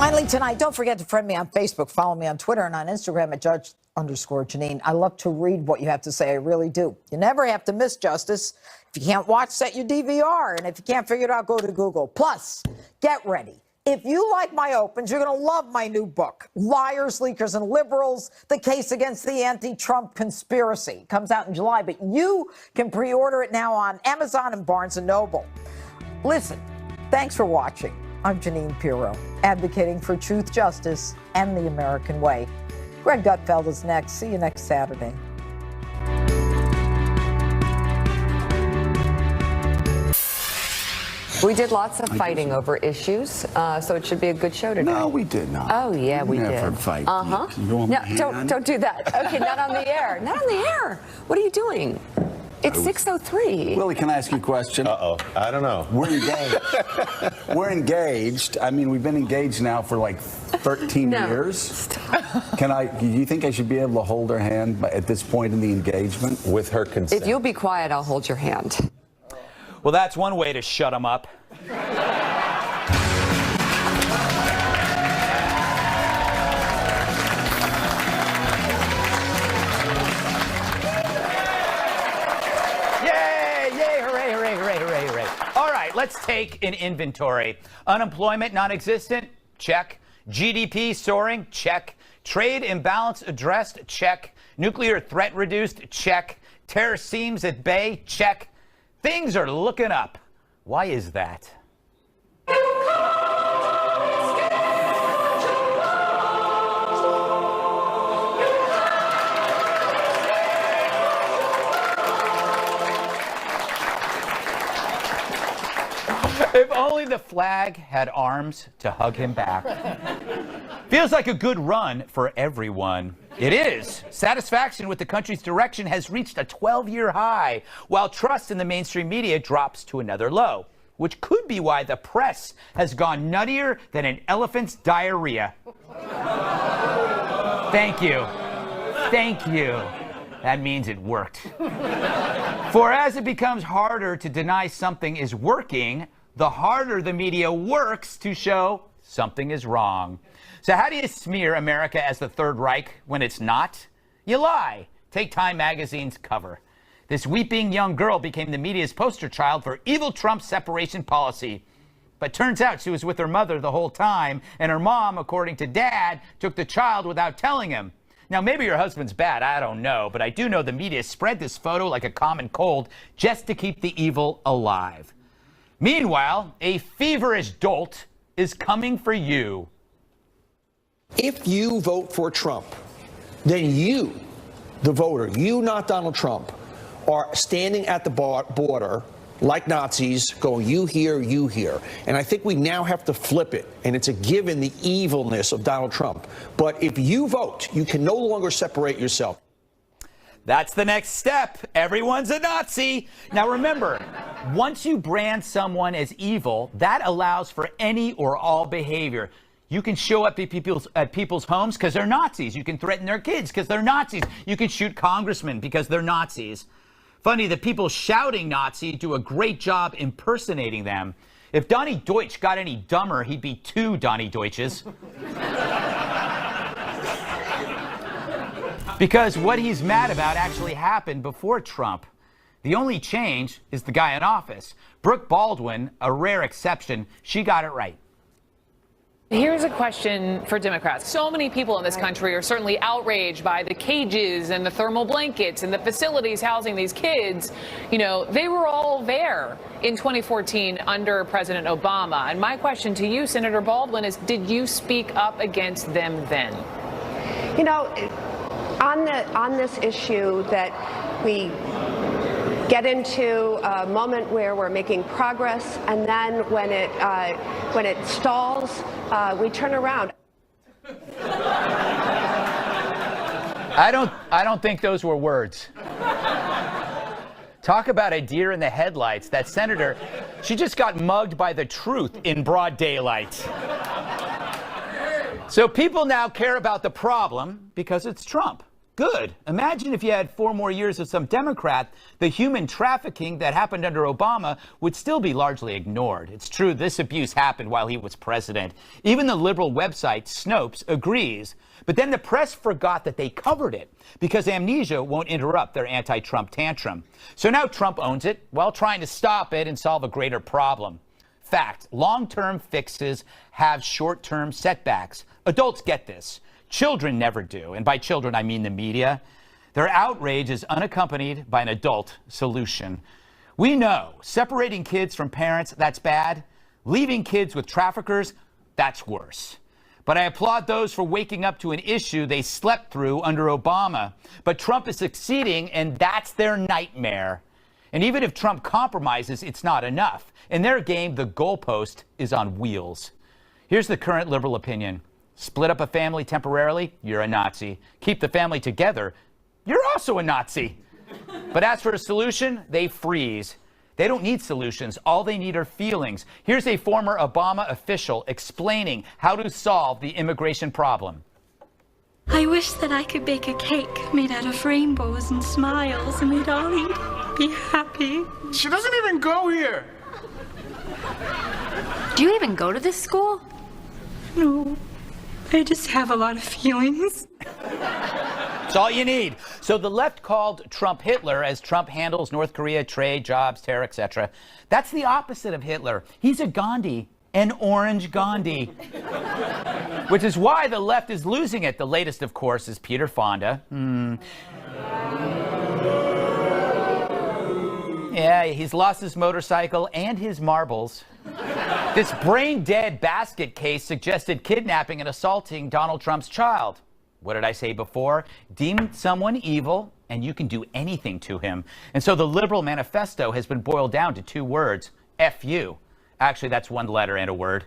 Finally tonight, don't forget to friend me on Facebook, follow me on Twitter and on Instagram at Judge_Janine. I love to read what you have to say. I really do. You never have to miss justice. If you can't watch, set your DVR. And if you can't figure it out, go to Google. Plus, get ready. If you like my opens, you're going to love my new book, Liars, Leakers, and Liberals, The Case Against the Anti-Trump Conspiracy. It comes out in July, but you can pre-order it now on Amazon and Barnes & Noble. Listen, thanks for watching. I'm Janine Pirro, advocating for truth, justice, and the American way. Greg Gutfeld is next. See you next Saturday. We did lots of fighting over issues, so it should be a good show today. No, we did not. Oh, yeah, we never did. Fight. Uh-huh. No, don't do that. Okay, not on the air. Not on the air. What are you doing? It's 6:03. Willie, can I ask you a question? Uh-oh. I don't know. We're engaged. We're engaged. I mean, we've been engaged now for like 13 years. Stop. Do you think I should be able to hold her hand at this point in the engagement? With her consent. If you'll be quiet, I'll hold your hand. Well, that's one way to shut them up. Hooray. All right, let's take an inventory. Unemployment non-existent? Check. GDP soaring? Check. Trade imbalance addressed? Check. Nuclear threat reduced? Check. Terror seems at bay? Check. Things are looking up. Why is that? If only the flag had arms to hug him back. Feels like a good run for everyone. It is. Satisfaction with the country's direction has reached a 12-year high, while trust in the mainstream media drops to another low, which could be why the press has gone nuttier than an elephant's diarrhea. Thank you. Thank you. That means it worked. For as it becomes harder to deny something is working, the harder the media works to show something is wrong. So how do you smear America as the Third Reich when it's not? You lie. Take Time magazine's cover. This weeping young girl became the media's poster child for evil Trump's separation policy. But turns out she was with her mother the whole time, and her mom, according to Dad, took the child without telling him. Now, maybe your husband's bad, I don't know, but I do know the media spread this photo like a common cold just to keep the evil alive. Meanwhile, a feverish dolt is coming for you. If you vote for Trump, then you, the voter, you, not Donald Trump, are standing at the border like Nazis going, you here, you here. And I think we now have to flip it. And it's a given, the evilness of Donald Trump. But if you vote, you can no longer separate yourself. That's the next step. Everyone's a Nazi. Now remember, once you brand someone as evil, that allows for any or all behavior. You can show up at people's homes because they're Nazis. You can threaten their kids because they're Nazis. You can shoot congressmen because they're Nazis. Funny that people shouting Nazi do a great job impersonating them. If Donnie Deutsch got any dumber, he'd be two Donnie Deutsches. Because what he's mad about actually happened before Trump. The only change is the guy in office. Brooke Baldwin, a rare exception, she got it right. Here's a question for Democrats. So many people in this country are certainly outraged by the cages and the thermal blankets and the facilities housing these kids. You know, they were all there in 2014 under President Obama. And my question to you, Senator Baldwin, is did you speak up against them then? You know, on this issue that we get into a moment where we're making progress, and then when it stalls, we turn around. I don't think those were words. Talk about a deer in the headlights. That senator, she just got mugged by the truth in broad daylight. So people now care about the problem because it's Trump. Good. Imagine if you had 4 more years of some Democrat, the human trafficking that happened under Obama would still be largely ignored. It's true, this abuse happened while he was president. Even the liberal website Snopes agrees. But then the press forgot that they covered it because amnesia won't interrupt their anti-Trump tantrum. So now Trump owns it while trying to stop it and solve a greater problem. Fact, long-term fixes have short-term setbacks. Adults get this. Children never do, and by children I mean the media. Their outrage is unaccompanied by an adult solution. We know separating kids from parents, that's bad. Leaving kids with traffickers, that's worse. But I applaud those for waking up to an issue they slept through under Obama. But Trump is succeeding, and that's their nightmare. And even if Trump compromises, it's not enough. In their game, the goalpost is on wheels. Here's the current liberal opinion. Split up a family temporarily, you're a Nazi. Keep the family together, you're also a Nazi. But as for a solution, they freeze. They don't need solutions. All they need are feelings. Here's a former Obama official explaining how to solve the immigration problem. I wish that I could bake a cake made out of rainbows and smiles and we'd all eat, be happy. She doesn't even go here. Do you even go to this school? No, I just have a lot of feelings. That's all you need. So the left called Trump Hitler as Trump handles North Korea, trade, jobs, terror, etc. That's the opposite of Hitler. He's a Gandhi, an orange Gandhi. Which is why the left is losing it. The latest, of course, is Peter Fonda. Yeah, he's lost his motorcycle and his marbles. This brain-dead basket case suggested kidnapping and assaulting Donald Trump's child. What did I say before? Deem someone evil, and you can do anything to him. And so the liberal manifesto has been boiled down to 2 words, F you. Actually, that's 1 letter and a word.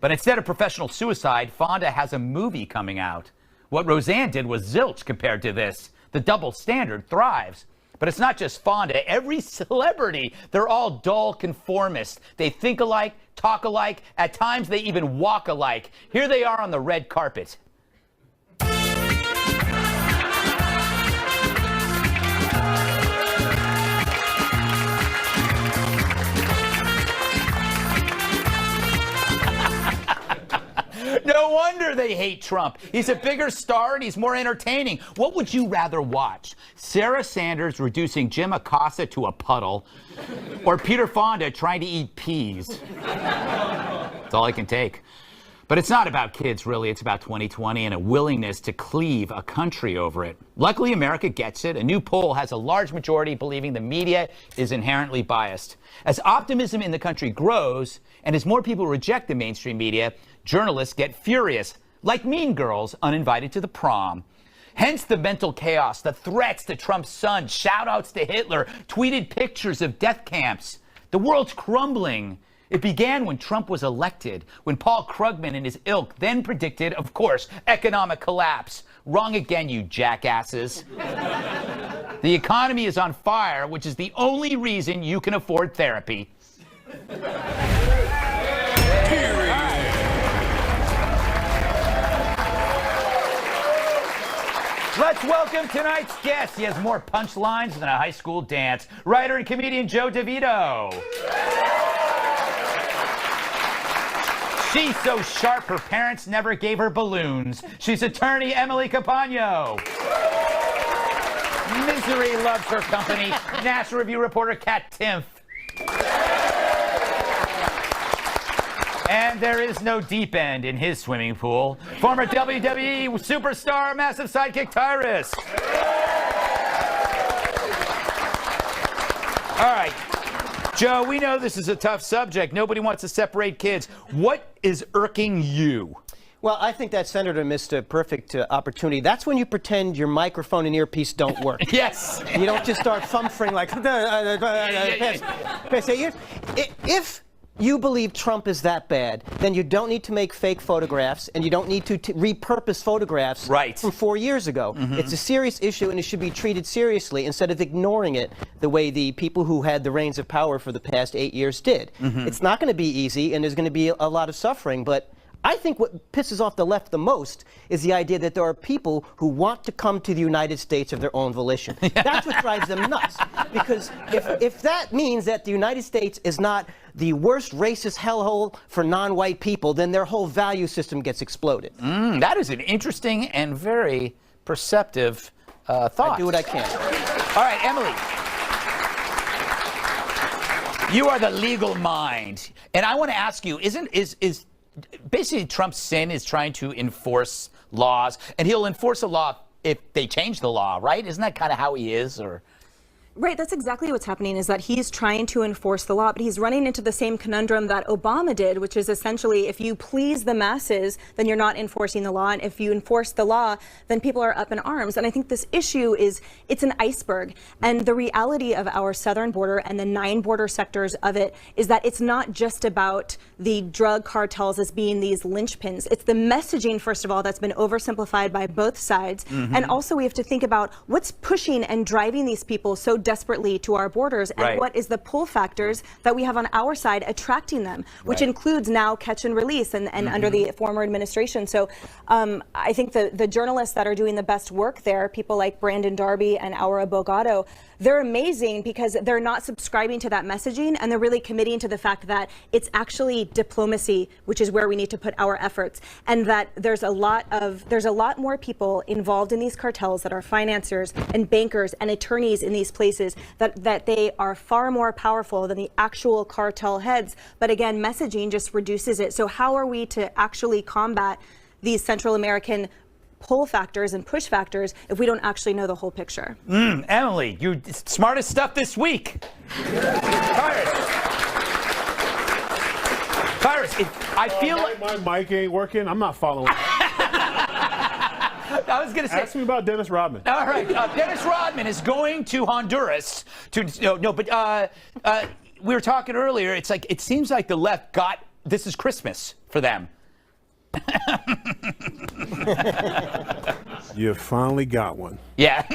But instead of professional suicide, Fonda has a movie coming out. What Roseanne did was zilch compared to this. The double standard thrives. But it's not just Fonda. Every celebrity, they're all dull conformists. They think alike, talk alike, at times they even walk alike. Here they are on the red carpet. No wonder they hate Trump. He's a bigger star and he's more entertaining. What would you rather watch? Sarah Sanders reducing Jim Acosta to a puddle, or Peter Fonda trying to eat peas? That's all I can take. But it's not about kids, really. It's about 2020 and a willingness to cleave a country over it. Luckily, America gets it. A new poll has a large majority believing the media is inherently biased. As optimism in the country grows, and as more people reject the mainstream media, journalists get furious, like Mean Girls uninvited to the prom. Hence the mental chaos, the threats to Trump's son, shout-outs to Hitler, tweeted pictures of death camps. The world's crumbling. It began when Trump was elected, when Paul Krugman and his ilk then predicted, of course, economic collapse. Wrong again, you jackasses. The economy is on fire, which is the only reason you can afford therapy. Let's welcome tonight's guest. He has more punchlines than a high school dance. Writer and comedian Joe DeVito. She's so sharp, her parents never gave her balloons. She's attorney Emily Capano. Misery loves her company. National Review reporter Kat Timpf. And there is no deep end in his swimming pool. Former WWE superstar, massive sidekick Tyrus. All right. Joe, we know this is a tough subject. Nobody wants to separate kids. What is irking you? Well, I think that senator missed a perfect opportunity. That's when you pretend your microphone and earpiece don't work. Yes. You don't just start fumfring like... If you believe Trump is that bad, then you don't need to make fake photographs, and you don't need to repurpose photographs from 4 years ago. It's a serious issue, and it should be treated seriously instead of ignoring it the way the people who had the reins of power for the past 8 years did. It's not going to be easy, and there's going to be a lot of suffering, but I think what pisses off the left the most is the idea that there are people who want to come to the United States of their own volition. That's what drives them nuts. Because if that means that the United States is not the worst racist hellhole for non-white people, then their whole value system gets exploded. That is an interesting and very perceptive thought. I do what I can. All right, Emily. You are the legal mind. And I want to ask you, is basically Trump's sin is trying to enforce laws, and he'll enforce a law if they change the law, right? Isn't that kind of how he is? Or Right, that's exactly what's happening, is that he's trying to enforce the law, but he's running into the same conundrum that Obama did, which is essentially if you please the masses, then you're not enforcing the law, and if you enforce the law, then people are up in arms. And I think this issue is, it's an iceberg, and the reality of our southern border and the 9 border sectors of it is that it's not just about the drug cartels as being these linchpins. It's the messaging, first of all, that's been oversimplified by both sides, and also we have to think about what's pushing and driving these people so desperately to our borders, and what is the pull factors that we have on our side attracting them, which includes now catch and release and under the former administration. So I think the journalists that are doing the best work there, people like Brandon Darby and Aura Bogado, they're amazing because they're not subscribing to that messaging, and they're really committing to the fact that it's actually diplomacy, which is where we need to put our efforts, and that there's a lot more people involved in these cartels that are financiers and bankers and attorneys in these places, that they are far more powerful than the actual cartel heads. But again, messaging just reduces it. So how are we to actually combat these Central American pull factors and push factors if we don't actually know the whole picture? Emily, you smartest stuff this week. Cyrus, I feel like my mic ain't working. I'm not following. I was going to say. Ask me about Dennis Rodman. All right, Dennis Rodman is going to Honduras to we were talking earlier. It's like it seems like the left got this is Christmas for them. You finally got one. Yeah.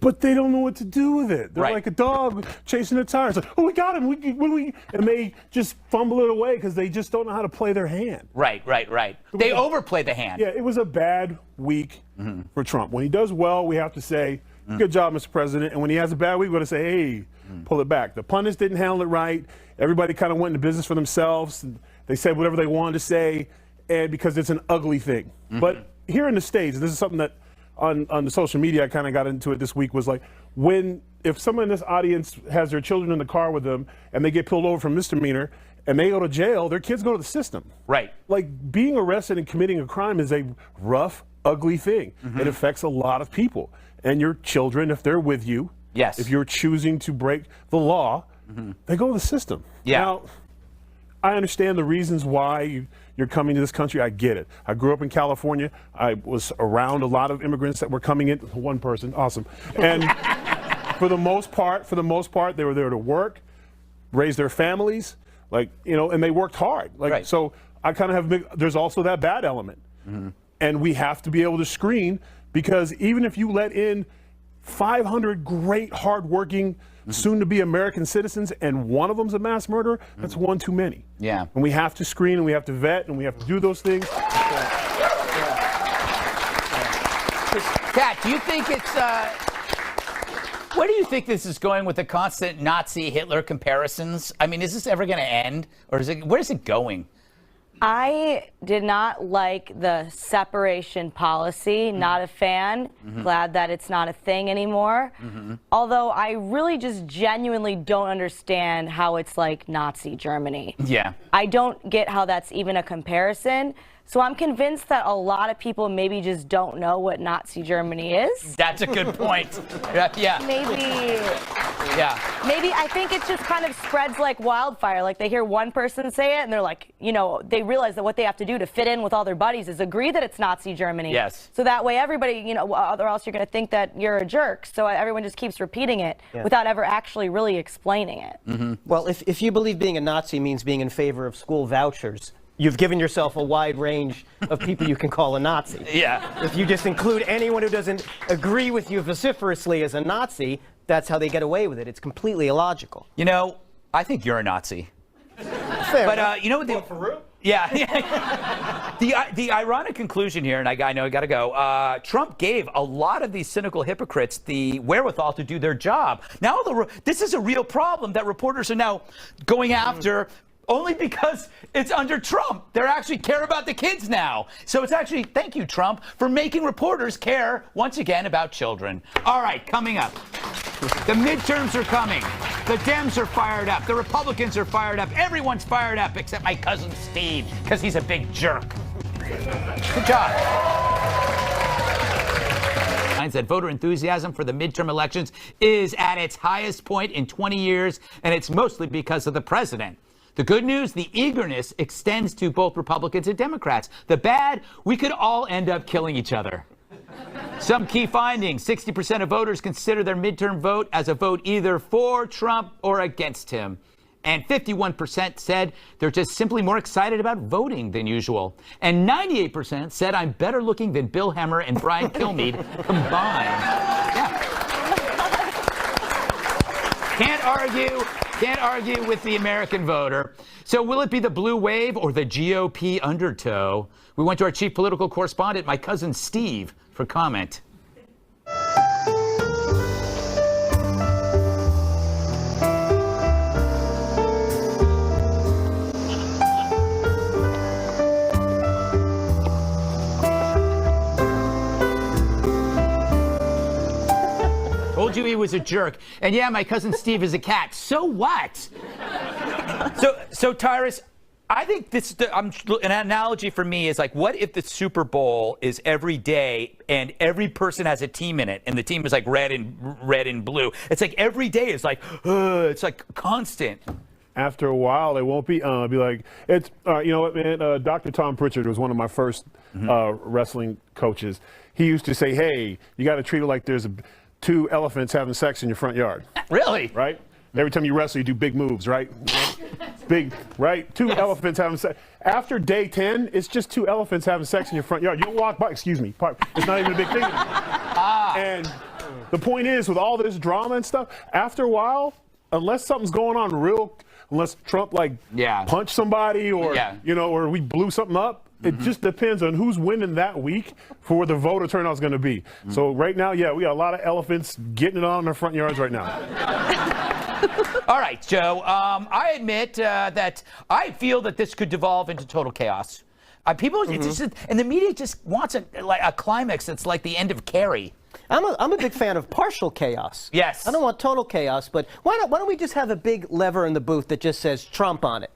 But they don't know what to do with it. They're like a dog chasing a tire. It's like, oh, we got him. And they just fumble it away because they just don't know how to play their hand. Right. They overplay the hand. Yeah, it was a bad week for Trump. When he does well, we have to say, good job, Mr. President. And when he has a bad week, we're going to say, hey, pull it back. The pundits didn't handle it right. Everybody kind of went into business for themselves. They said whatever they wanted to say, and because it's an ugly thing. But here in the States, this is something that on the social media, I kind of got into it this week, was like, if someone in this audience has their children in the car with them and they get pulled over for misdemeanor and they go to jail, their kids go to the system. Right. Like, being arrested and committing a crime is a rough, ugly thing. It affects a lot of people. And your children, if they're with you, if you're choosing to break the law, they go to the system. Now, I understand the reasons why you're coming to this country. I get it. I grew up in California. I was around a lot of immigrants that were coming in. One person, awesome. And for the most part, they were there to work, raise their families, and they worked hard. So I kind of have. There's also that bad element, and we have to be able to screen, because even if you let in 500 great, hardworking, soon-to-be American citizens, and one of them's a mass murderer, that's one too many. Yeah. And we have to screen, and we have to vet, and we have to do those things. Kat, do you think it's... where do you think this is going with the constant Nazi-Hitler comparisons? I mean, is this ever going to end? Or where is it going? I did not like the separation policy. Not a fan. Glad that it's not a thing anymore. Although I really just genuinely don't understand how it's like Nazi Germany. Yeah. I don't get how that's even a comparison. So I'm convinced that a lot of people maybe just don't know what Nazi Germany is. That's a good point. Yeah. Maybe I think it just kind of spreads like wildfire. Like, they hear one person say it and they're like, they realize that what they have to do to fit in with all their buddies is agree that it's Nazi Germany. Yes. So that way everybody, or else you're going to think that you're a jerk. So everyone just keeps repeating it without ever actually really explaining it. Well, if you believe being a Nazi means being in favor of school vouchers, you've given yourself a wide range of people you can call a Nazi. Yeah. If you just include anyone who doesn't agree with you vociferously as a Nazi, that's how they get away with it. It's completely illogical. I think you're a Nazi. Fair. But you know what? For real? Yeah. The ironic conclusion here, and I know I got to go, Trump gave a lot of these cynical hypocrites the wherewithal to do their job. Now, this is a real problem that reporters are now going after only because it's under Trump. They actually care about the kids now. So it's actually, thank you, Trump, for making reporters care once again about children. All right, coming up. The midterms are coming. The Dems are fired up. The Republicans are fired up. Everyone's fired up except my cousin Steve, because he's a big jerk. Good job. That voter enthusiasm for the midterm elections is at its highest point in 20 years, and it's mostly because of the president. The good news, the eagerness extends to both Republicans and Democrats. The bad, we could all end up killing each other. Some key findings: 60% of voters consider their midterm vote as a vote either for Trump or against him. And 51% said they're just simply more excited about voting than usual. And 98% said I'm better looking than Bill Hemmer and Brian Kilmeade combined. Yeah. Can't argue with the American voter. So will it be the blue wave or the GOP undertow? We went to our chief political correspondent, my cousin Steve, for comment. Told you he was a jerk. And yeah, my cousin Steve is a cat. So what? So Tyrus, I think an analogy for me is like, what if the Super Bowl is every day and every person has a team in it and the team is like red and blue? It's like every day is like, it's like constant. After a while, it won't be like, it's, you know what, man, Dr. Tom Pritchard was one of my first wrestling coaches. He used to say, hey, you got to treat it like there's two elephants having sex in your front yard. Really? Right? Every time you wrestle, you do big moves, right? Big, right? Two elephants having sex. After day 10, it's just two elephants having sex in your front yard. You don't walk by, excuse me, it's not even a big thing anymore. And the point is, with all this drama and stuff, after a while, unless something's going on unless Trump punched somebody or, you know, or we blew something up, it just depends on who's winning that week for where the voter turnout is going to be. So right now, yeah, we got a lot of elephants getting it on in their front yards right now. All right, Joe. I admit that I feel that this could devolve into total chaos. People, it's just, and the media just wants a climax that's like the end of Carrie. I'm a big fan of partial chaos. Yes. I don't want total chaos, but why don't we just have a big lever in the booth that just says Trump on it?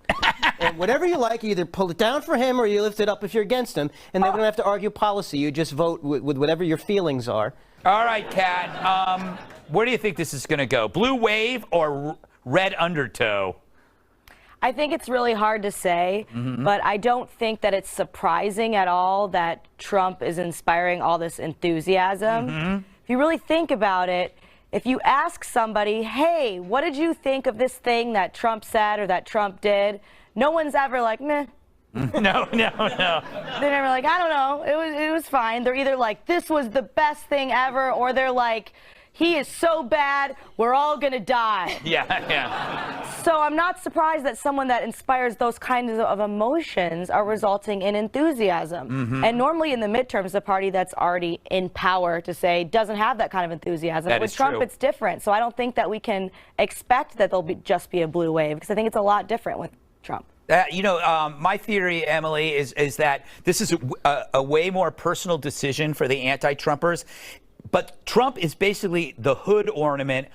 And whatever you like, you either pull it down for him or you lift it up if you're against him, and then we don't have to argue policy. You just vote with whatever your feelings are. All right, Kat. Where do you think this is going to go? Blue wave or red undertow? I think it's really hard to say, but I don't think that it's surprising at all that Trump is inspiring all this enthusiasm. If you really think about it, if you ask somebody, hey, what did you think of this thing that Trump said or that Trump did? No one's ever like, meh. No. They're never like, I don't know. It was fine. They're either like, this was the best thing ever, or they're like, he is so bad, we're all gonna die. Yeah. So I'm not surprised that someone that inspires those kinds of emotions are resulting in enthusiasm. And normally in the midterms, the party that's already in power to say doesn't have that kind of enthusiasm. That With is Trump, true. it's different. So I don't think that we can expect that there'll just be a blue wave, because I think it's a lot different with Trump. My theory, Emily, is that this is a way more personal decision for the anti-Trumpers. But Trump is basically the hood ornament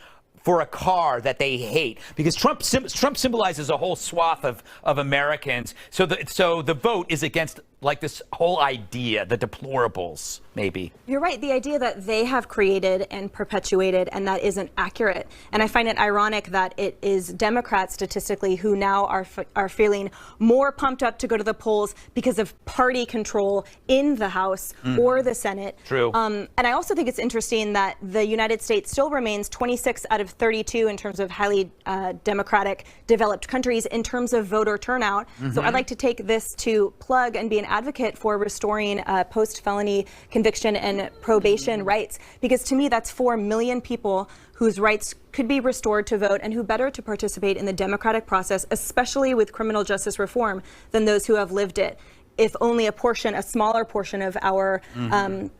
for a car that they hate, because Trump symbolizes a whole swath of Americans. So the vote is against like this whole idea, the deplorables, maybe. You're right. The idea that they have created and perpetuated, and that isn't accurate. And I find it ironic that it is Democrats statistically who now are feeling more pumped up to go to the polls because of party control in the House or the Senate. True. And I also think it's interesting that the United States still remains 26 out of 32 in terms of highly democratic developed countries in terms of voter turnout. So I'd like to take this to plug and be an advocate for restoring post-felony conviction and probation rights, because to me that's 4 million people whose rights could be restored to vote and who better to participate in the democratic process, especially with criminal justice reform, than those who have lived it. If only a smaller portion of our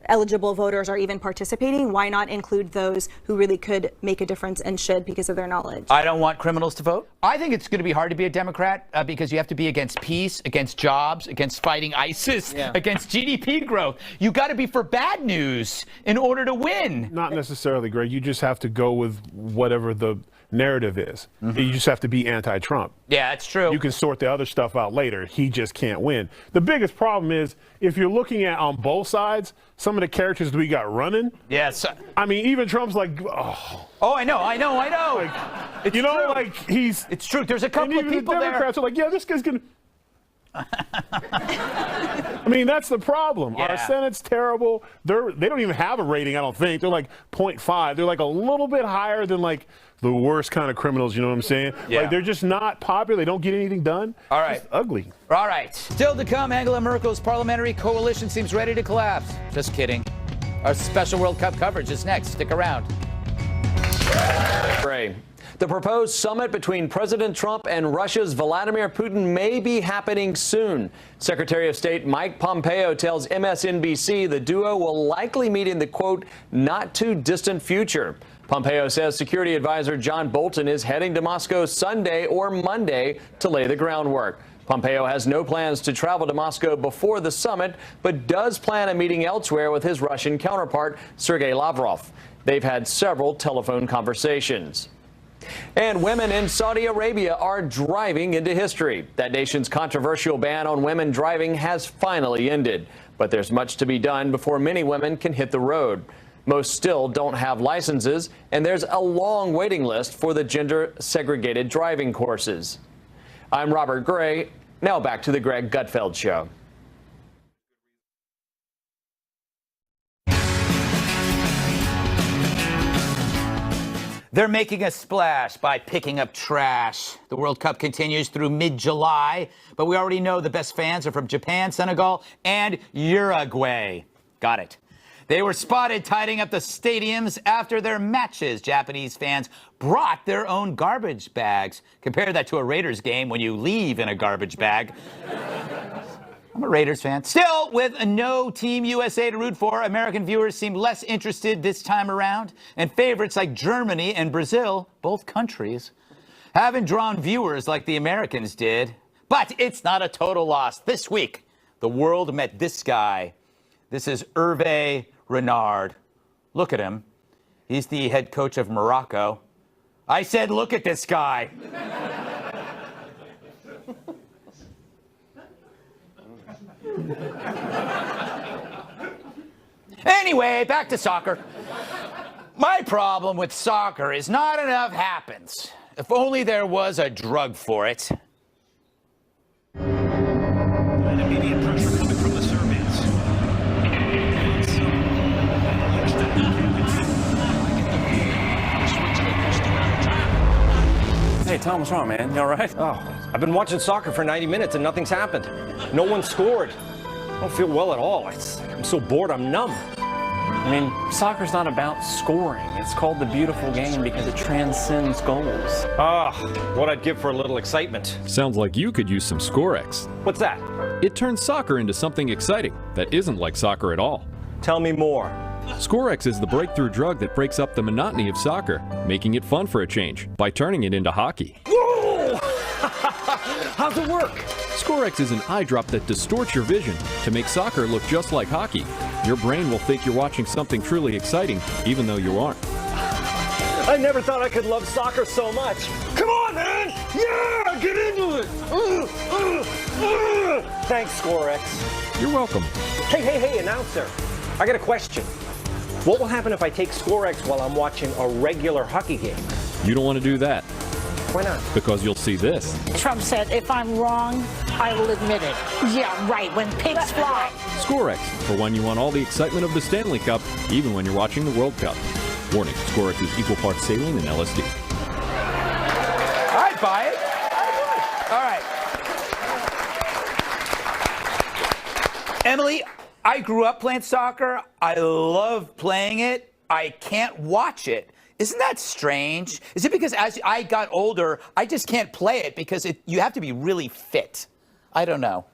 eligible voters are even participating, why not include those who really could make a difference and should because of their knowledge? I don't want criminals to vote. I think it's going to be hard to be a Democrat because you have to be against peace, against jobs, against fighting ISIS, against GDP growth. You got to be for bad news in order to win. Not necessarily, Greg. You just have to go with whatever the narrative is. You just have to be anti-Trump. Yeah, that's true. You can sort the other stuff out later. He just can't win. The biggest problem is if you're looking at on both sides, some of the characters we got running. Yes. I mean, even Trump's like, oh. Oh, I know. Like, it's you know, true. like he's. It's true. There's a couple of people the Democrats are like, yeah, this guy's gonna. I mean, that's the problem. Yeah. Our Senate's terrible. They don't even have a rating, I don't think. They're like 0.5. They're like a little bit higher than like the worst kind of criminals, you know what I'm saying? Yeah. Like, they're just not popular. They don't get anything done. All right. It's ugly. All right. Still to come, Angela Merkel's parliamentary coalition seems ready to collapse. Just kidding. Our special World Cup coverage is next. Stick around. The proposed summit between President Trump and Russia's Vladimir Putin may be happening soon. Secretary of State Mike Pompeo tells MSNBC the duo will likely meet in the, quote, not too distant future. Pompeo says security advisor John Bolton is heading to Moscow Sunday or Monday to lay the groundwork. Pompeo has no plans to travel to Moscow before the summit, but does plan a meeting elsewhere with his Russian counterpart, Sergei Lavrov. They've had several telephone conversations. And women in Saudi Arabia are driving into history. That nation's controversial ban on women driving has finally ended. But there's much to be done before many women can hit the road. Most still don't have licenses, and there's a long waiting list for the gender-segregated driving courses. I'm Robert Gray. Now back to the Greg Gutfeld Show. They're making a splash by picking up trash. The World Cup continues through mid-July, but we already know the best fans are from Japan, Senegal, and Uruguay. Got it. They were spotted tidying up the stadiums after their matches. Japanese fans brought their own garbage bags. Compare that to a Raiders game when you leave in a garbage bag. I'm a Raiders fan. Still, with no Team USA to root for, American viewers seem less interested this time around. And favorites like Germany and Brazil, both countries, haven't drawn viewers like the Americans did. But it's not a total loss. This week, the world met this guy. This is Hervé Renard. Look at him. He's the head coach of Morocco. I said, look at this guy. Anyway, back to soccer. My problem with soccer is not enough happens. If only there was a drug for it. Immediate pressure coming from the Serbians. Hey, Tom, what's wrong, man? You all right? Oh, I've been watching soccer for 90 minutes and nothing's happened. No one scored. I don't feel well at all. I'm so bored, I'm numb. I mean, soccer's not about scoring. It's called the beautiful game because it transcends goals. What I'd give for a little excitement. Sounds like you could use some Scorex. What's that? It turns soccer into something exciting that isn't like soccer at all. Tell me more. Scorex is the breakthrough drug that breaks up the monotony of soccer, making it fun for a change by turning it into hockey. Whoa! How's it work? Scorex is an eye drop that distorts your vision to make soccer look just like hockey. Your brain will think you're watching something truly exciting, even though you aren't. I never thought I could love soccer so much. Come on, man! Yeah! Get into it! Thanks, Scorex. You're welcome. Hey, announcer. I got a question. What will happen if I take Scorex while I'm watching a regular hockey game? You don't want to do that. Why not? Because you'll see this. Trump said, if I'm wrong, I will admit it. Yeah, right, when pigs fly. Scorex, for when you want all the excitement of the Stanley Cup, even when you're watching the World Cup. Warning, Scorex is equal parts saline and LSD. I'd buy it. All right. Emily, I grew up playing soccer. I love playing it. I can't watch it. Isn't that strange? Is it because as I got older, I just can't play it because you have to be really fit? I don't know.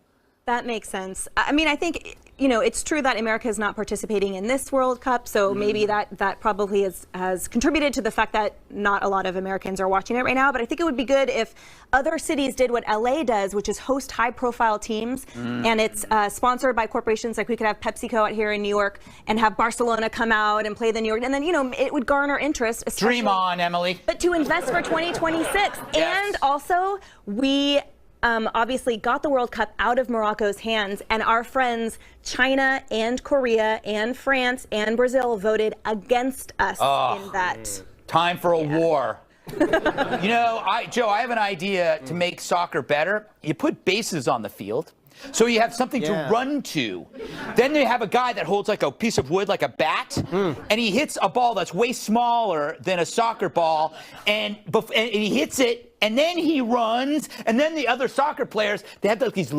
That makes sense. I mean, I think, it's true that America is not participating in this World Cup, so maybe that probably has contributed to the fact that not a lot of Americans are watching it right now. But I think it would be good if other cities did what LA does, which is host high-profile teams, and it's sponsored by corporations. Like we could have PepsiCo out here in New York and have Barcelona come out and play the New York, and then it would garner interest. Dream on, Emily. But to invest for 2026, Yes. and also we obviously got the World Cup out of Morocco's hands, and our friends China and Korea and France and Brazil voted against us in that. Time for a war. Joe, I have an idea to make soccer better. You put bases on the field, so you have something to run to. Then they have a guy that holds like a piece of wood, like a bat, and he hits a ball that's way smaller than a soccer ball, and he hits it, and then he runs, and then the other soccer players, they have like these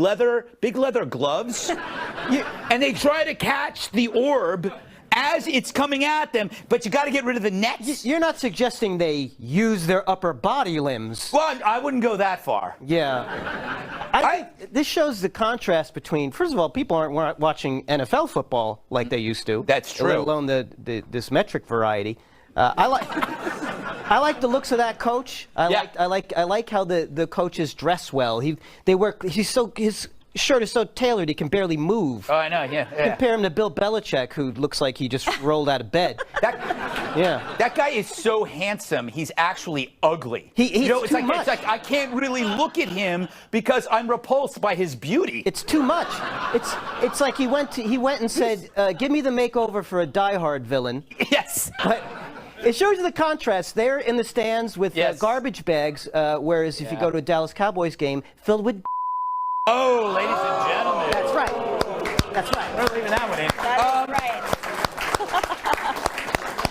big leather gloves, and they try to catch the orb as it's coming at them, but you got to get rid of the nets. You're not suggesting they use their upper body limbs. Well, I wouldn't go that far. Yeah. I think this shows the contrast between, first of all, people aren't watching NFL football like they used to. That's true. Let alone this metric variety. I like the looks of that coach. I like how the coaches dress well. His shirt is so tailored he can barely move. Oh, I know, yeah. Compare him to Bill Belichick, who looks like he just rolled out of bed. That guy is so handsome. He's actually ugly. It's too much. It's like I can't really look at him because I'm repulsed by his beauty. It's too much. It's like he went and said, "Give me the makeover for a Die Hard villain." Yes. But it shows you the contrast. They're in the stands with garbage bags, whereas if you go to a Dallas Cowboys game, filled with. Oh, ladies and gentlemen. That's right. That's right. We're leaving that one in. That's right.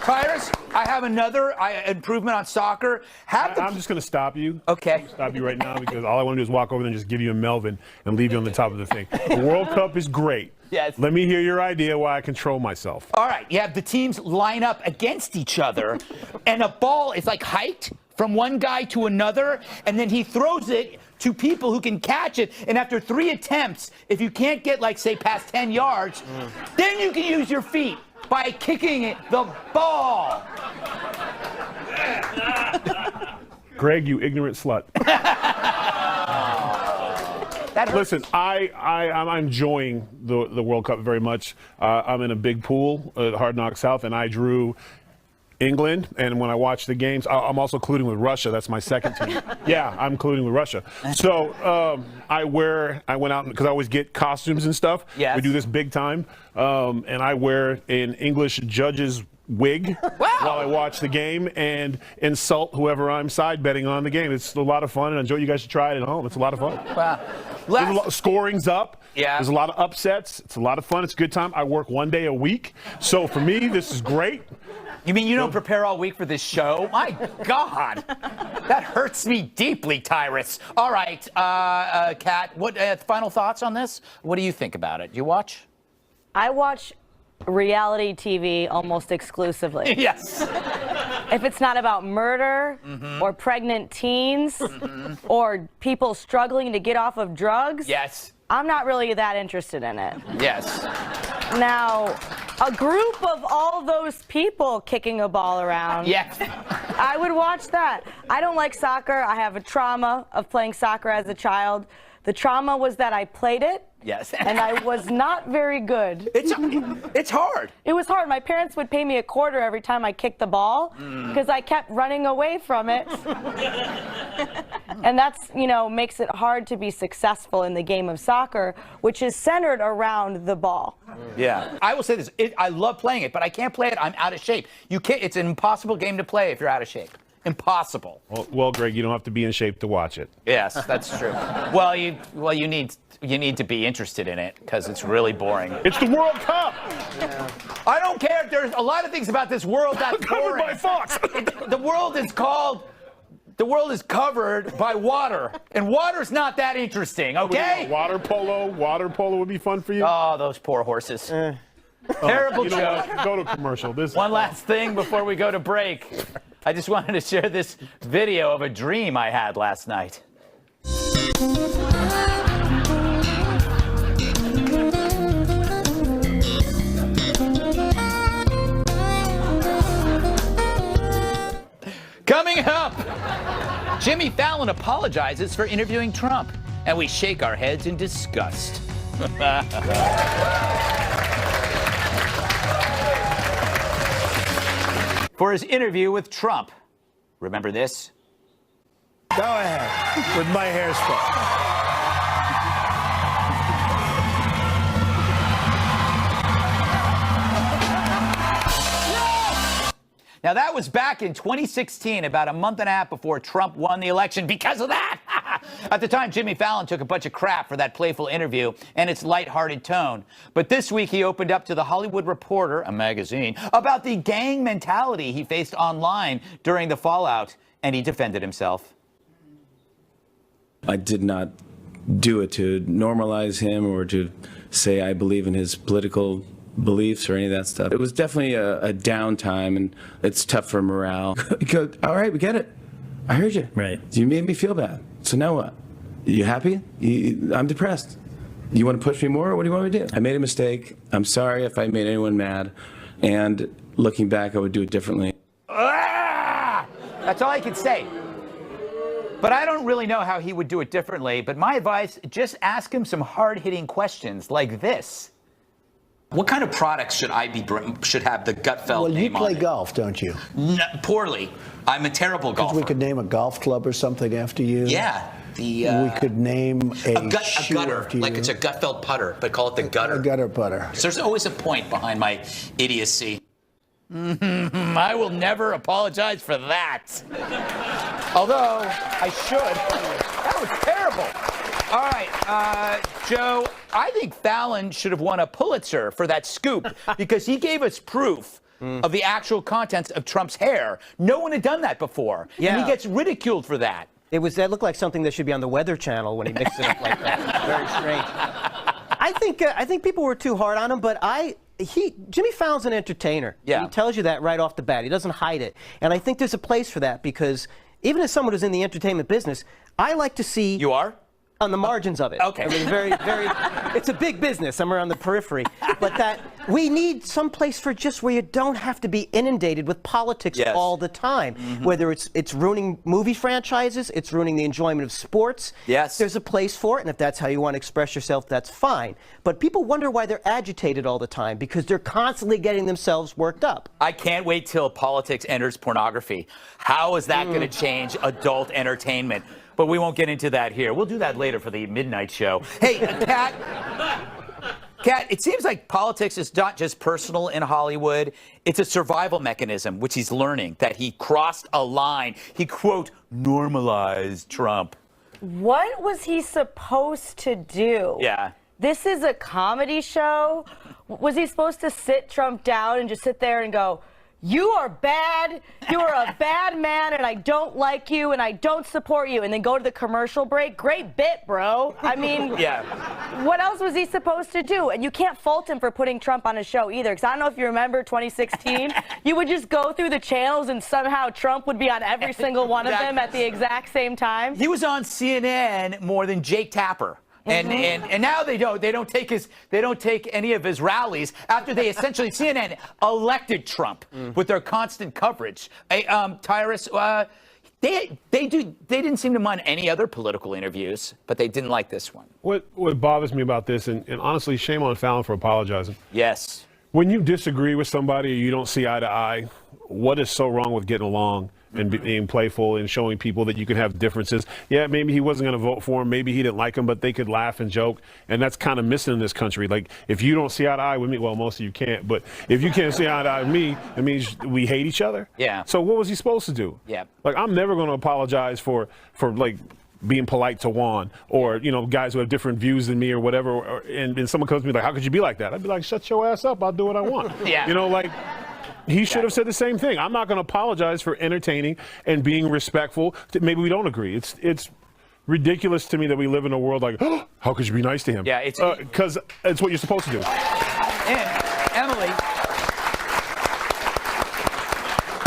Tyrus, I have another improvement on soccer. I'm just going to stop you. Okay. Stop you right now because all I want to do is walk over there and just give you a Melvin and leave you on the top of the thing. The World Cup is great. Yes. Let me hear your idea why I control myself. All right. You have the teams line up against each other, and a ball is like hiked from one guy to another, and then he throws it to people who can catch it. And after 3 attempts, if you can't get, like, say, past 10 yards, then you can use your feet by kicking the ball. Greg, you ignorant slut. Listen, I'm enjoying the World Cup very much. I'm in a big pool at Hard Knock South, and I drew England, and when I watch the games, I'm also colluding with Russia. That's my second team. Yeah, I'm colluding with Russia. So I went out because I always get costumes and stuff. Yes. We do this big time, and I wear an English judge's wig while I watch the game and insult whoever I'm side betting on the game. It's a lot of fun, and I enjoy. You guys should try it at home. It's a lot of fun. Wow. Scoring's up. Yeah. There's a lot of upsets. It's a lot of fun. It's a good time. I work 1 day a week, so for me, this is great. You mean you don't prepare all week for this show? My God, that hurts me deeply, Tyrus. All right, Kat, what final thoughts on this? What do you think about it? Do you watch? I watch reality TV almost exclusively. Yes. If it's not about murder or pregnant teens or people struggling to get off of drugs, yes, I'm not really that interested in it. Yes. Now, a group of all those people kicking a ball around. Yes. I would watch that. I don't like soccer. I have a trauma of playing soccer as a child. The trauma was that I played it. Yes. And I was not very good. It's hard. It was hard. My parents would pay me a quarter every time I kicked the ball because I kept running away from it. And that's, makes it hard to be successful in the game of soccer, which is centered around the ball. Yeah. I will say this. I love playing it, but I can't play it. I'm out of shape. You can't. It's an impossible game to play if you're out of shape. Impossible. Well, Greg, you don't have to be in shape to watch it. Yes, that's true. Well, you need to be interested in it because it's really boring. It's the World Cup. Yeah. I don't care. There's a lot of things about this world that's boring. Covered by Fox. The world is called the world is covered by water, and water's not that interesting, okay? Water polo would be fun for you? Oh, those poor horses. Terrible you know joke. what? Go to commercial. One last thing before we go to break. I just wanted to share this video of a dream I had last night. Coming up, Jimmy Fallon apologizes for interviewing Trump, and we shake our heads in disgust. For his interview with Trump. Remember this? Go ahead with my hairspray. Now, that was back in 2016, about a month and a half before Trump won the election because of that. At the time, Jimmy Fallon took a bunch of crap for that playful interview and its lighthearted tone. But this week, he opened up to The Hollywood Reporter, a magazine, about the gang mentality he faced online during the fallout, and he defended himself. I did not do it to normalize him or to say I believe in his political beliefs or any of that stuff. It was definitely a downtime, and it's tough for morale. You go, all right, we get it. I heard you. Right. You made me feel bad. So now what? You happy? I'm depressed. You want to push me more, or what do you want me to do? I made a mistake. I'm sorry if I made anyone mad. And looking back, I would do it differently. That's all I can say. But I don't really know how he would do it differently. But my advice, just ask him some hard-hitting questions like this. What kind of products should have the Gutfeld Well, you name on play it? golf, don't you? No, poorly. I'm a terrible golfer. We could name a golf club or something after you. Yeah. We could name a shoe gutter, after you. like it's a Gutfeld putter, but call it the gutter. A gutter putter. So there's always a point behind my idiocy. I will never apologize for that. Although, I should. That was terrible. All right, Joe, I think Fallon should have won a Pulitzer for that scoop because he gave us proof of the actual contents of Trump's hair. No one had done that before. Yeah. And he gets ridiculed for that. That looked like something that should be on the Weather Channel when he mixed it up like that. Very strange. I think people were too hard on him, but Jimmy Fallon's an entertainer. Yeah. He tells you that right off the bat. He doesn't hide it. And I think there's a place for that because even as someone who's in the entertainment business, I like to see... You are? On the margins of it. Okay. I mean, it's a big business. I'm around the periphery. But that we need some place for just where you don't have to be inundated with politics all the time. Mm-hmm. Whether it's ruining movie franchises, it's ruining the enjoyment of sports. Yes. There's a place for it, and if that's how you want to express yourself, that's fine. But people wonder why they're agitated all the time, because they're constantly getting themselves worked up. I can't wait till politics enters pornography. How is that going to change adult entertainment? But we won't get into that here. We'll do that later for the midnight show. Hey, Kat, it seems like politics is not just personal in Hollywood. It's a survival mechanism, which he's learning, that he crossed a line. He, quote, normalized Trump. What was he supposed to do? Yeah. This is a comedy show. Was he supposed to sit Trump down and just sit there and go, you are bad, you are a bad man, and I don't like you, and I don't support you, and then go to the commercial break? Great bit, bro. I mean, yeah. What else was he supposed to do? And you can't fault him for putting Trump on his show either, because I don't know if you remember 2016. You would just go through the channels, and somehow Trump would be on every single one of them at the exact same time. He was on CNN more than Jake Tapper. And now they don't take any of his rallies after they essentially CNN elected Trump with their constant coverage. Tyrus, they didn't seem to mind any other political interviews, but they didn't like this one. What bothers me about this, and honestly, shame on Fallon for apologizing. Yes. When you disagree with somebody or you don't see eye to eye, what is so wrong with getting along and being playful and showing people that you can have differences? Yeah, maybe he wasn't going to vote for him. Maybe he didn't like him, but they could laugh and joke. And that's kind of missing in this country. Like, if you don't see eye to eye with me, well, most of you can't, but if you can't see eye to eye with me, it means we hate each other. Yeah. So what was he supposed to do? Yeah. Like, I'm never going to apologize for like, being polite to Juan, or, you know, guys who have different views than me or whatever. And someone comes to me like, how could you be like that? I'd be like, shut your ass up. I'll do what I want. Yeah. You know, like, he should have said the same thing. I'm not going to apologize for entertaining and being respectful. Maybe we don't agree. It's ridiculous to me that we live in a world like, oh, how could you be nice to him? Yeah, it's because it's what you're supposed to do. And Emily,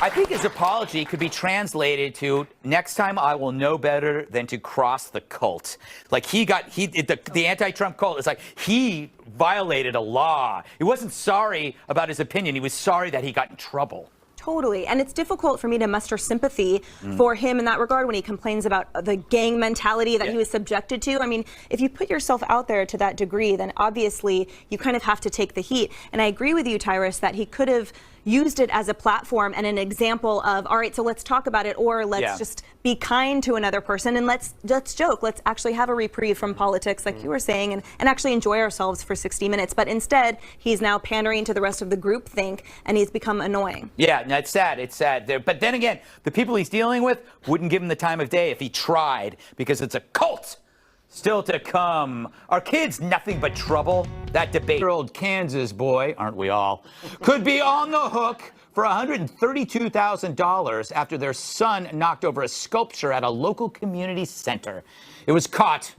I think his apology could be translated to next time I will know better than to cross the cult. Like the anti-Trump cult is like he violated a law. He wasn't sorry about his opinion. He was sorry that he got in trouble. Totally. And it's difficult for me to muster sympathy for him in that regard when he complains about the gang mentality that he was subjected to. I mean, if you put yourself out there to that degree, then obviously you kind of have to take the heat. And I agree with you, Tyrus, that he could have used it as a platform and an example of, all right, so let's talk about it, or let's just be kind to another person and let's joke. Let's actually have a reprieve from politics, like you were saying, and actually enjoy ourselves for 60 minutes. But instead, he's now pandering to the rest of the group think, and he's become annoying. Yeah, no, it's sad. It's sad. But then again, the people he's dealing with wouldn't give him the time of day if he tried, because it's a cult. Still to come, are kids nothing but trouble? That debate-year-old Kansas boy, aren't we all, could be on the hook for $132,000 after their son knocked over a sculpture at a local community center. It was caught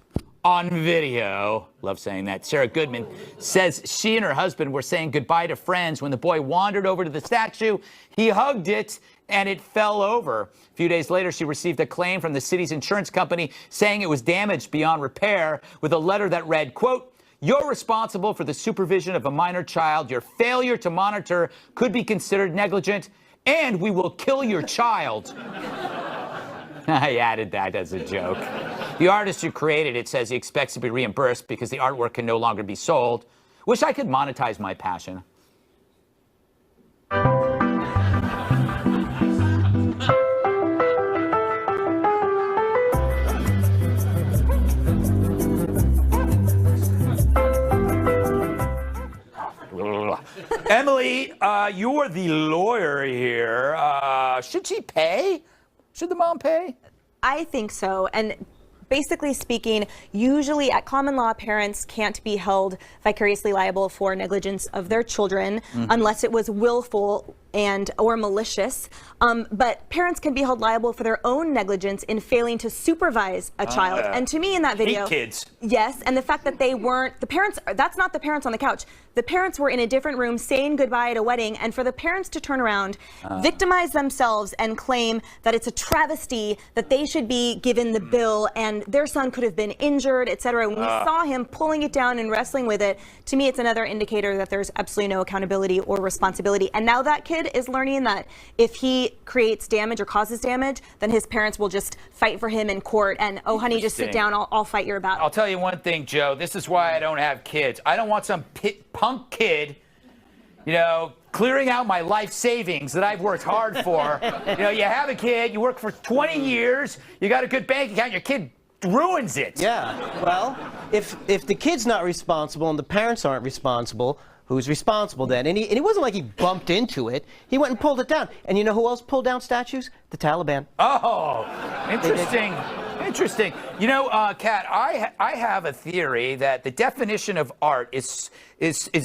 on video. Love saying that. Sarah Goodman says she and her husband were saying goodbye to friends when the boy wandered over to the statue. He hugged it and it fell over. A few days later, she received a claim from the city's insurance company saying it was damaged beyond repair, with a letter that read, quote, "You're responsible for the supervision of a minor child. Your failure to monitor could be considered negligent, and we will kill your child." I added that as a joke. The artist who created it says he expects to be reimbursed because the artwork can no longer be sold. Wish I could monetize my passion. Emily, you're the lawyer here. Should she pay? Should the mom pay? I think so. And basically speaking, usually at common law, parents can't be held vicariously liable for negligence of their children unless it was willful or malicious. But parents can be held liable for their own negligence in failing to supervise a child. And to me in that video, kids. Yes, and the fact that they weren't, the parents, that's not the parents on the couch. The parents were in a different room saying goodbye at a wedding, and for the parents to turn around, victimize themselves and claim that it's a travesty, that they should be given the bill and their son could have been injured, etc. When we saw him pulling it down and wrestling with it, to me it's another indicator that there's absolutely no accountability or responsibility. And now that kid is learning that if he creates damage or causes damage, then his parents will just fight for him in court and, oh honey, just sit down, I'll fight your battle. I'll tell you one thing, Joe, this is why I don't have kids. I don't want some punk kid, you know, clearing out my life savings that I've worked hard for. You know, you have a kid, you work for 20 years, you got a good bank account, your kid ruins it. Yeah, well, if the kid's not responsible and the parents aren't responsible, who's responsible then? And it wasn't like he bumped into it. He went and pulled it down. And you know who else pulled down statues? The Taliban. Oh, interesting. Interesting. You know, Kat, I have a theory that the definition of art is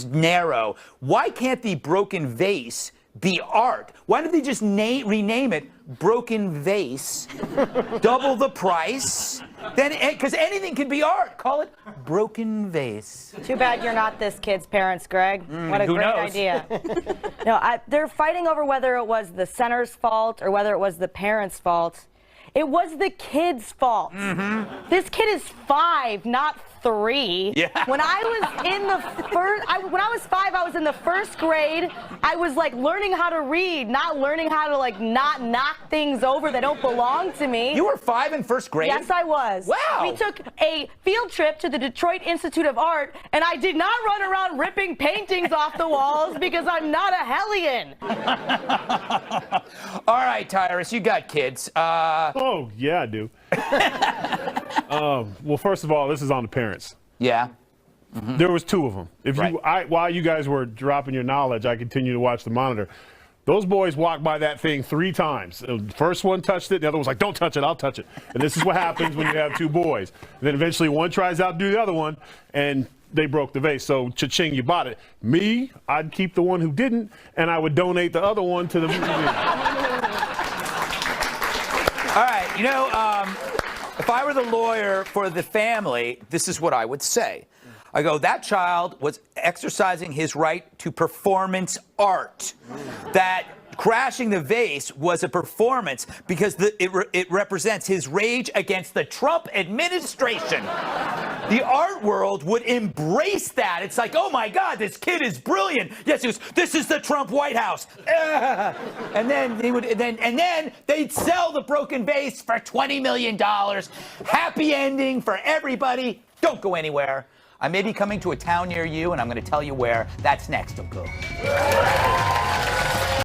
narrow. Why can't the broken vase be art? Why don't they just rename it Broken Vase, double the price? Then, because anything can be art. Call it Broken Vase. Too bad you're not this kid's parents, Greg. What a who great knows? idea. No, they're fighting over whether it was the center's fault or whether it was the parents' fault. It was the kid's fault. This kid is 5, not 3. Yeah. When I was in the when I was 5, I was in the 1st grade. I was like learning how to read, not learning how to like not knock things over that don't belong to me. You were 5 in 1st grade? Yes, I was. Wow. We took a field trip to the Detroit Institute of Art, and I did not run around ripping paintings off the walls because I'm not a hellion. All right, Tyrus, you got kids. Oh, yeah, I do. Well, first of all, this is on the parents. Yeah. There was 2 of them. While you guys were dropping your knowledge, I continued to watch the monitor. Those boys walked by that thing 3 times. The first one touched it, the other was like, don't touch it, I'll touch it. And this is what happens when you have 2 boys. And then eventually one tries out to do the other one, and they broke the vase. So cha-ching, you bought it. Me, I'd keep the one who didn't, and I would donate the other one to the museum. All right, you know, if I were the lawyer for the family, this is what I would say. I go, that child was exercising his right to performance art. That crashing the vase was a performance because it represents his rage against the Trump administration. The art world would embrace that. It's like, oh my God, this kid is brilliant. Yes, he was, this is the Trump White House. And then they'd sell the broken vase for $20 million. Happy ending for everybody. Don't go anywhere. I may be coming to a town near you, and I'm going to tell you where. That's next, Uncle.